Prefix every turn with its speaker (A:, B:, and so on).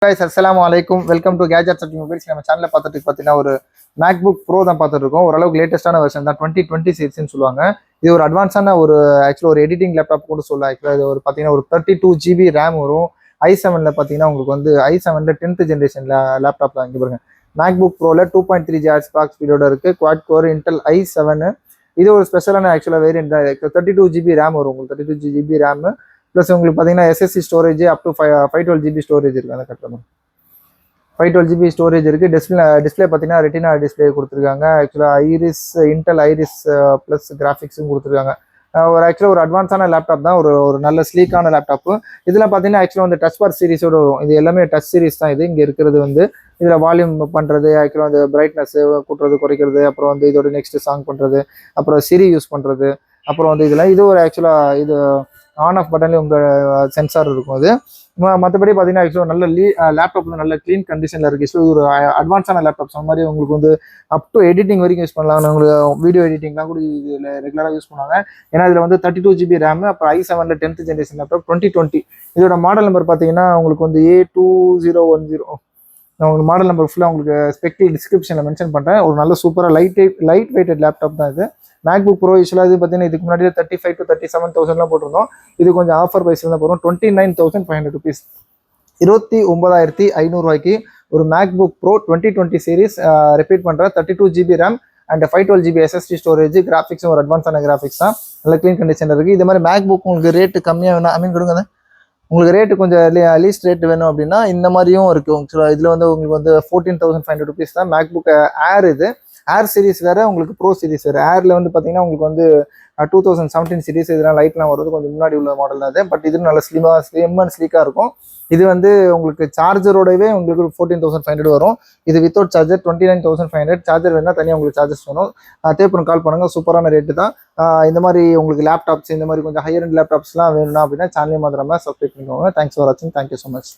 A: guys, assalamu alaikum. Welcome to Gadgets at Mobiles. நம்ம சேனல்ல பார்த்துட்டு பார்த்தீங்கன்னா ஒரு MacBook Pro தான் பார்த்துட்டு இருக்கோம். ஓரளவுக்கு லேட்டஸ்டான வெர்ஷன் தான் 2020 சீரிஸ்னு சொல்லுவாங்க. இது ஒரு அட்வான்ஸான ஆக்சுவலாக ஒரு எடிட்டிங் லேப்டாப் கூட சொல்லலாம். ஆக்சுவலாக இது பார்த்தீங்கன்னா ஒரு 32 GB ரேம் வரும். i7ல பார்த்தீங்கன்னா உங்களுக்கு i7ல 10th ஜென்ரேஷன் லேப்டாப் தான். இங்கே பாருங்க, MacBook Proல 2.3 GHz கிளாக் ஸ்பீடோட இருக்கு. Quad core Intel i7. இது ஒரு ஸ்பெஷலான ஆக்சுவலாக வேரியன்ட் தான். 32 GB ரேம் வரும் உங்களுக்கு. 32 GB ரேம் ப்ளஸ் உங்களுக்கு பார்த்தீங்கன்னா SSC storage up to 512 GB storage இருக்குது. அந்த கட்டணம் 512 GB ஸ்டோரேஜ் இருக்குது. டிஸ்பிளே பார்த்தீங்கன்னா ரெட்டினா டிஸ்பிளே கொடுத்துருக்காங்க. ஆக்சுவலாக இன்டெல் ஐரிஸ் ப்ளஸ் கிராஃபிக்ஸும் கொடுத்துருக்காங்க. ஆக்சுவலாக ஒரு அட்வான்ஸான லேப்டாப் தான். ஒரு நல்ல ஸ்லீக்கான லேப்டாப்பு. இதில் பார்த்தீங்கன்னா ஆக்சுவலாக டச் பார் சீரிஸோட வரும். இது எல்லாமே டச் சீரிஸ் தான். இது இங்கே இருக்கிறது இதில் வால்யூம் பண்ணுறது, ஆக்சுவலாக அந்த பிரைட்னஸ் கூட்டுறது குறைக்கிறது, அப்புறம் இதோட நெக்ஸ்ட் சாங் பண்ணுறது, அப்புறம் சிரி யூஸ் பண்ணுறது, அப்புறம் இது ஒரு ஆக்சுவலாக இது ஆன் ஆஃப் பட்டன்லேயே உங்கள் சென்சார் இருக்கும். அது மற்றபடி பார்த்தீங்கன்னா ஆக்சுவலாக நல்ல லேப்டாப் நல்ல க்ளீன் கண்டிஷனில் இருக்குது. ஸோ ஒரு அட்வான்ஸான லேப்டாப்ஸ் அந்த மாதிரி உங்களுக்கு அப் டு எடிட்டிங் வரைக்கும் யூஸ் பண்ணலாம். உங்களுக்கு வீடியோ எடிட்டிங்லாம் கூட இதில் ரெகுலராக யூஸ் பண்ணுவாங்க. ஏன்னா இதில் 32 GB ரேம், அப்புறம் i7ல 10th ஜென்ரேஷன் லேப்டாப் 2020. இதோட மாடல் நம்பர் பார்த்தீங்கன்னா உங்களுக்கு A2010. நான் உங்களுக்கு மாடல் நம்பர் ஃபுல்லாக உங்களுக்கு ஸ்பெக்டிவ் டிஸ்கிரிப்ஷனில் மென்ஷன் பண்ணுறேன். ஒரு நல்ல சூப்பராக லைட் வெயிட்டட் லேப்டாப் தான் இது. MacBook Pro யூஸ்வலாக இது பார்த்தீங்கன்னா இதுக்கு முன்னாடி 35,000 to 37,000 போட்டிருந்தோம். இது கொஞ்சம் ஆஃபர் ப்ரைஸில் தான் போகிறோம். 29,500 rupees, 29,500 ஒரு MacBook Pro 2020 சீரிஸ். ரிப்பீட் பண்ணுறேன், 32 GB RAM and 512 GB SSD storage. கிராஃபிக்ஸும் ஒரு அட்வான்ஸான கிராஃபிக்ஸ் தான். நல்ல க்ளீன் கண்டிஷனில் இருக்குது. இது மாதிரி MacBook உங்களுக்கு ரேட்டு கம்மியாக வேணும், கொடுங்க, உங்களுக்கு ரேட்டு கொஞ்சம் லீஸ்ட் ரேட் வேணும் அப்படின்னா இந்த மாதிரியும் இருக்குது. இதில் உங்களுக்கு 14,500 rupees தான். MacBook Air. இது ஏர் சீரிஸ் வேறு, உங்களுக்கு ப்ரோ சீரிஸ் வேறு. ஏரில் பார்த்தீங்கன்னா உங்களுக்கு 2017 சீரிஸ். இதெல்லாம் லைட்லாம் வருது, கொஞ்சம் முன்னாடி உள்ள மாடல் தான் அது. பட் இது நல்ல ஸ்லிம் அண்ட் ஸ்லீக்காக இருக்கும். இது உங்களுக்கு சார்ஜரோடவே உங்களுக்கு 14,500 வரும். இது வித்தவுட் சார்ஜர் 29,500. சார்ஜர் வேணால் தனியாக உங்களுக்கு சார்ஜஸ் வேணும். தேவைப்படும் கால் பண்ணுங்கள். சூப்பரான ரேட்டு தான். இந்த மாதிரி உங்களுக்கு லேப்டாப்ஸ், இந்த மாதிரி கொஞ்சம் ஹையர் அண்ட் லேப்டாப்ஸ்லாம் வேணும்னா அப்படின்னா சேனலே மாதிரி சப்ஸ்கிரைப் பண்ணிக்கோங்க. தேங்க்ஸ் ஃபார் வாட்சிங். Thank you so much.